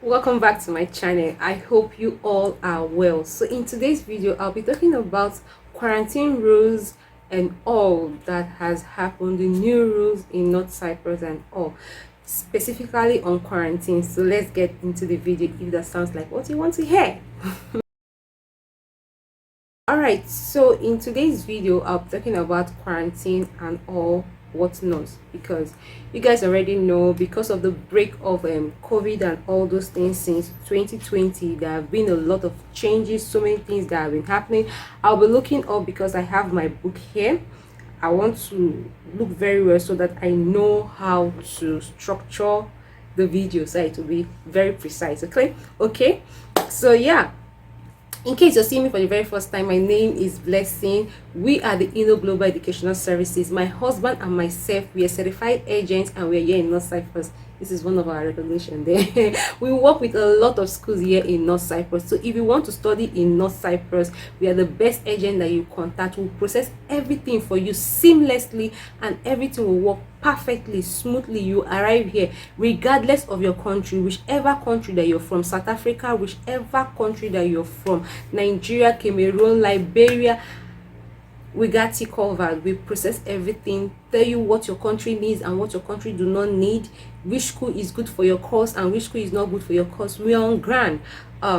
Welcome back to my channel. I hope you all are well. So in today's video I'll be talking about quarantine rules and all that has happened, the new rules in North Cyprus and all, specifically on quarantine. So let's get into the video if that sounds like what you want to hear. Alright, so in today's video I'll be talking about quarantine and all whatnot, because you guys already know, because of the break of COVID and all those things since 2020, there have been a lot of changes, so many things that have been happening. I'll be looking up because I have my book here. I want to look very well so that I know how to structure the video so it will be very precise. Okay, so yeah, in case you're seeing me for the very first time, my name is Blessing. We are the InnoGlobal Educational Services. My husband and myself, we are certified agents and we are here in North Cyprus. This is one of our recognition there. We work with a lot of schools here in North Cyprus. So if you want to study in North Cyprus, we are the best agent that you contact. We'll process everything for you seamlessly and everything will work perfectly, smoothly. You arrive here regardless of your country, whichever country that you're from, South Africa, whichever country that you're from, Nigeria, Cameroon, Liberia, we got you covered. We process everything, tell you what your country needs and what your country do not need, which school is good for your course and which school is not good for your course. We are on ground,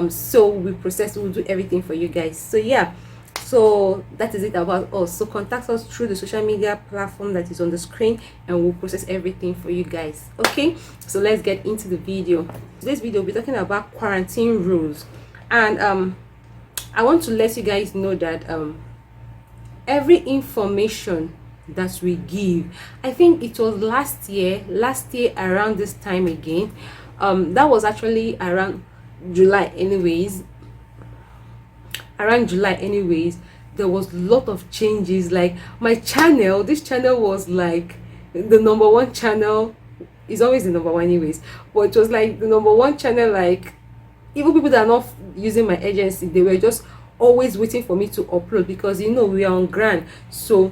so we process, we'll do everything for you guys. So yeah, so that is it about us. So contact us through the social media platform that is on the screen and we'll process everything for you guys. Okay, so let's get into the video. Today's video we'll be talking about quarantine rules, and I want to let you guys know that every information that we give, I think it was last year around this time again, that was actually around July anyways, there was a lot of changes. Like my channel, this channel was like the number one channel, is always the number one anyways, but it was like the number one channel. Like even people that are not using my agency, they were just always waiting for me to upload, because you know we are on ground, so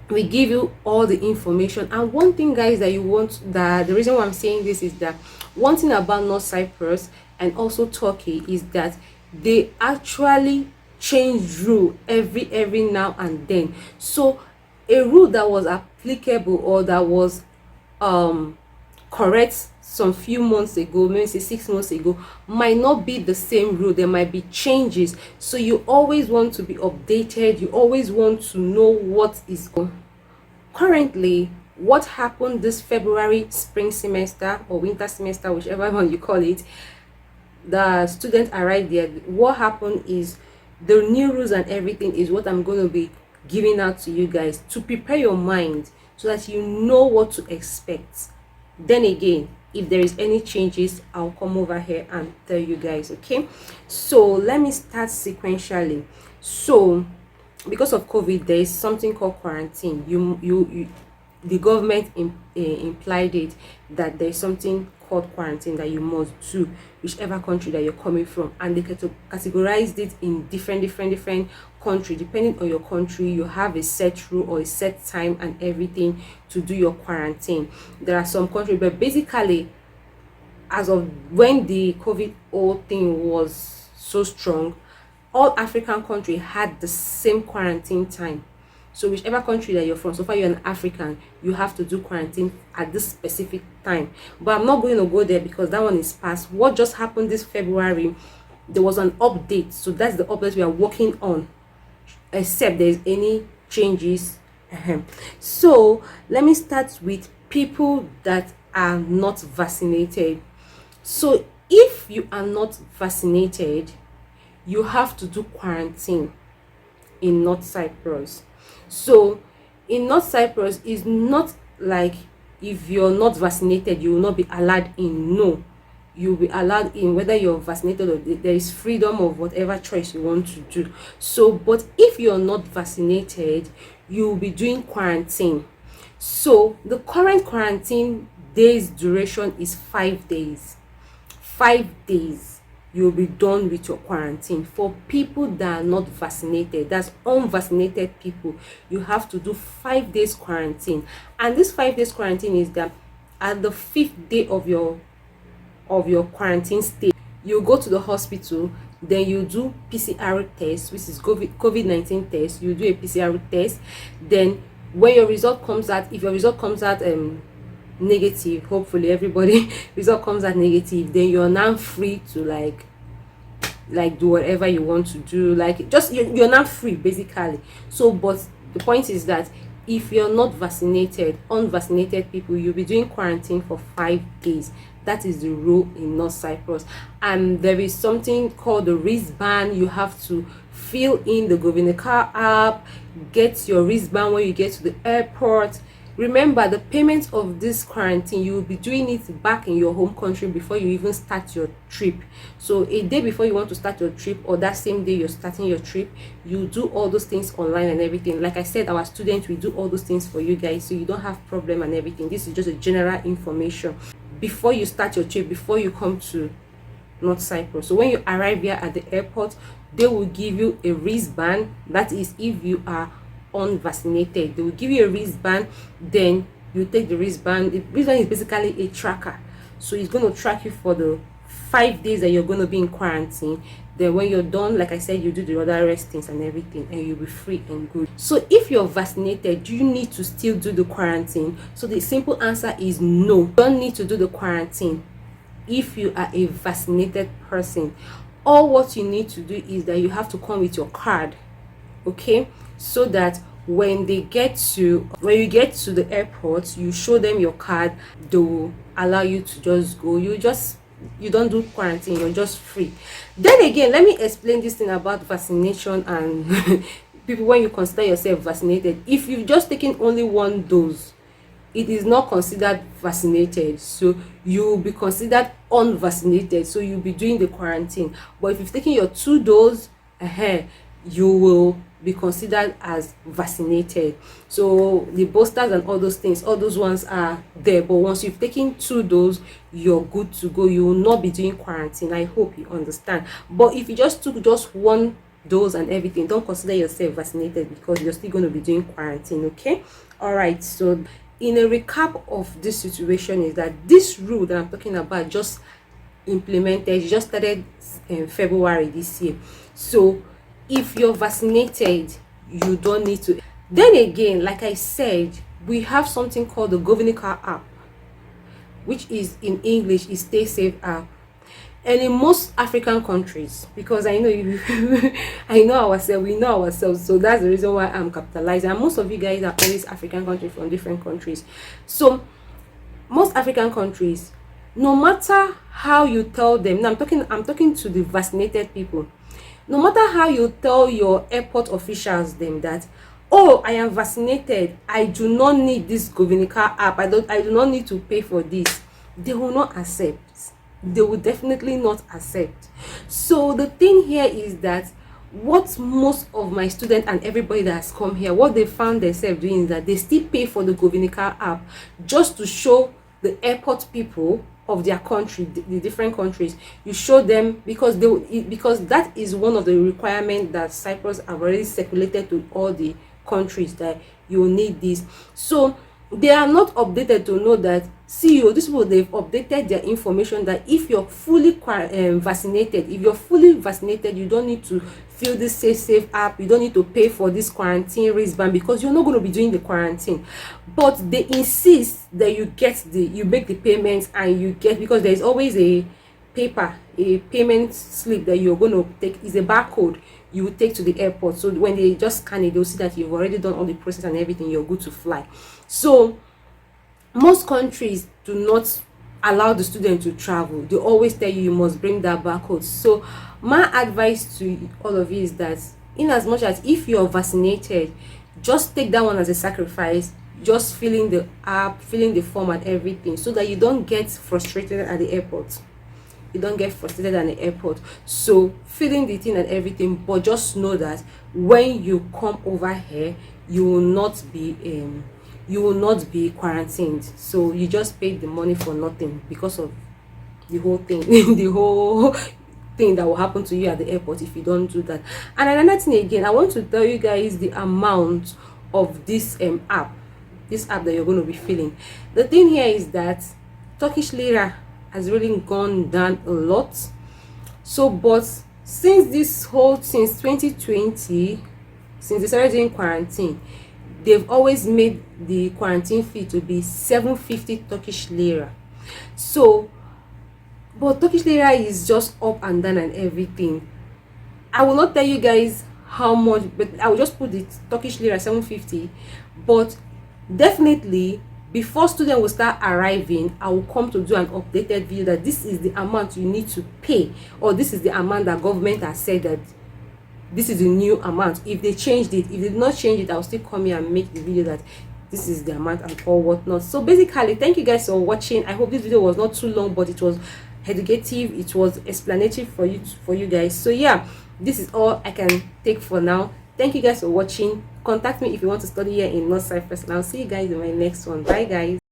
we give you all the information. And one thing guys that you want, that the reason why I'm saying this is that one thing about North Cyprus and also Turkey is that they actually change rule every now and then. So a rule that was applicable or that was correct some few months ago, maybe say 6 months ago, might not be the same rule. There might be changes, so you always want to be updated. You always want to know what is currently, what happened this February spring semester or winter semester, whichever one you call it. The students arrived there. What happened is the new rules and everything is what I'm going to be giving out to you guys to prepare your mind so that you know what to expect. Then again, if there is any changes, I'll come over here and tell you guys. Okay, so let me start sequentially. So because of COVID, there is something called quarantine. The government implied it that there's something called quarantine that you must do, whichever country that you're coming from, and they categorized it in different country. Depending on your country, you have a set rule or a set time and everything to do your quarantine. There are some countries, but basically as of when the COVID whole thing was so strong, all African countries had the same quarantine time. So whichever country that you're from, so far you're an African, you have to do quarantine at this specific time. But I'm not going to go there because that one is past. What just happened this February, there was an update, so that's the update we are working on, except there's any changes. So let me start with people that are not vaccinated. So if you are not vaccinated, you have to do quarantine in North Cyprus. So in North Cyprus, is not like if you're not vaccinated you will not be allowed in. No, you'll be allowed in whether you're vaccinated or there is freedom of whatever choice you want to do. So but if you're not vaccinated, you'll be doing quarantine. So the current quarantine days duration is 5 days. 5 days you'll be done with your quarantine. For people that are not vaccinated, that's unvaccinated people, you have to do 5 days quarantine. And this 5 days quarantine is that at the 5th day of your of your quarantine stay, you go to the hospital, then you do PCR test, which is COVID-19 test. You do a PCR test, then when your result comes out, if your result comes out negative, hopefully everybody result comes out negative, then you're now free to like do whatever you want to do, like just you're not free basically. So but the point is that if you're not vaccinated, unvaccinated people, you'll be doing quarantine for 5 days. That is the rule in North Cyprus. And there is something called the wristband. You have to fill in the Governor app, get your wristband when you get to the airport. Remember, the payment of this quarantine, you will be doing it back in your home country before you even start your trip. So a day before you want to start your trip, or that same day you're starting your trip, you do all those things online and everything. Like I said, our students, we do all those things for you guys, so you don't have problem and everything. This is just a general information before you start your trip, before you come to North Cyprus. So when you arrive here at the airport, they will give you a wristband. That is if you are unvaccinated. They will give you a wristband, then you take the wristband. The wristband is basically a tracker, so it's going to track you for the 5 days that you're going to be in quarantine. Then when you're done, like I said, you do the other rest things and everything, and you'll be free and good. So if you're vaccinated, do you need to still do the quarantine? So the simple answer is no, you don't need to do the quarantine if you are a vaccinated person. All what you need to do is that you have to come with your card, okay, so that when you get to the airport, you show them your card, they will allow you to just go. You don't do quarantine, you're just free. Then again, let me explain this thing about vaccination and people. When you consider yourself vaccinated, if you've just taken only one dose, it is not considered vaccinated, so you will be considered unvaccinated, so you'll be doing the quarantine. But if you've taken your 2 doses, you will be considered as vaccinated. So the boosters and all those things, all those ones are there, but once you've taken 2 doses, you're good to go. You will not be doing quarantine. I hope you understand. But if you just took just 1 dose and everything, don't consider yourself vaccinated, because you're still going to be doing quarantine. Okay, all right. So in a recap of this situation is that this rule that I'm talking about just implemented, just started in February this year. So if you're vaccinated, you don't need to. Then again, like I said, we have something called the Governor app, which is in English is Stay Safe app. And in most African countries, because I know you I know ourselves, we know ourselves, so that's the reason why I'm capitalizing. And most of you guys are always African countries from different countries. So most African countries, no matter how you tell them, now I'm talking to the vaccinated people. No matter how you tell your airport officials them that, oh, I am vaccinated, I do not need this Governor app, I do not need to pay for this, they will not accept. They will definitely not accept. So the thing here is that what most of my students and everybody that has come here, what they found themselves doing is that they still pay for the Governor app just to show the airport people of their country, the different countries. You show them, because that is one of the requirements that Cyprus have already circulated to all the countries, that you need this. So they are not updated to know that, see you, this people, they've updated their information that if you're fully vaccinated, you don't need to fill this safe app, you don't need to pay for this quarantine wristband, because you're not going to be doing the quarantine. But they insist that you make the payments, and you get, because there's always a payment slip that you're going to take, is a barcode you will take to the airport. So when they just scan it, they'll see that you've already done all the process and everything, you're good to fly. So most countries do not allow the student to travel. They always tell you must bring that barcode. So my advice to all of you is that, in as much as if you're vaccinated, just take that one as a sacrifice, just filling the app, filling the form and everything, so that you don't get frustrated at the airport. So filling the thing and everything, but just know that when you come over here, you will not be quarantined. So you just paid the money for nothing, because of the whole thing the whole thing that will happen to you at the airport if you don't do that. And another thing again, I want to tell you guys the amount of this app that you're going to be filling. The thing here is that Turkish lira has really gone down a lot. So but since 2020, since they started doing quarantine, they've always made the quarantine fee to be 750 Turkish lira. So but Turkish lira is just up and down and everything. I will not tell you guys how much, but I will just put the Turkish lira 750. But definitely before students will start arriving, I will come to do an updated video that this is the amount you need to pay, or this is the amount that government has said that this is the new amount. If they changed it, if they did not change it, I'll still come here and make the video that this is the amount and all whatnot. So basically, thank you guys for watching. I hope this video was not too long, but it was educative, it was explanatory for you guys. So yeah, this is all I can take for now. Thank you guys for watching. Contact me if you want to study here in North Cyprus, and I'll see you guys in my next one. Bye guys.